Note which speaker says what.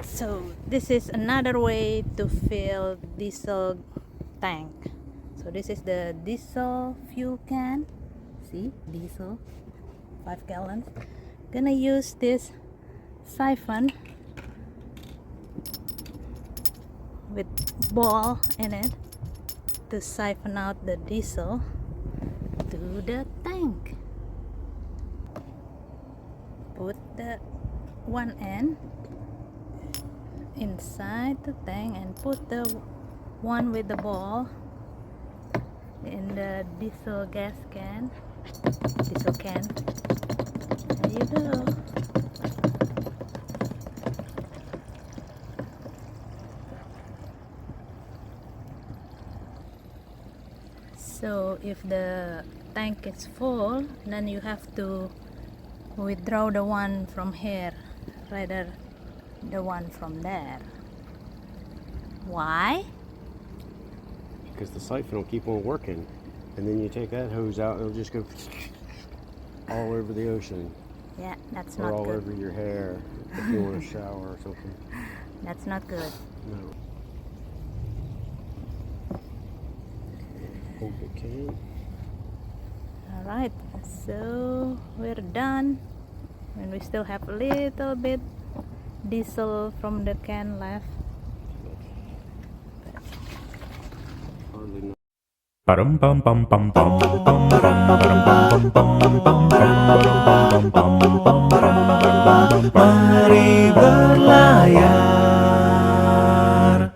Speaker 1: So this is another way to fill diesel tank. So this is the diesel fuel can. See, diesel, 5 gallons. Gonna use this siphon with ball in it to siphon out the diesel to the tank. Put the one end inside the tank and put the one with the ball in the diesel gas can, diesel can. There you go. So if the tank is full, then you have to withdraw the one from here rather the one from there. Why?
Speaker 2: Because the siphon will keep on working, and then you take that hose out, it'll just go all over the ocean.
Speaker 1: Yeah, that's
Speaker 2: or
Speaker 1: not
Speaker 2: all
Speaker 1: good.
Speaker 2: over your hair if you want to shower or something.
Speaker 1: That's not good.
Speaker 2: No. Hold the can.
Speaker 1: Alright, so we're done. And we still have a little bit diesel from the can left.
Speaker 2: Hardly no.
Speaker 3: Param pam pam pam pam pam pam param pam pam pam pam pam pam pam pam pam. Mari berlayar.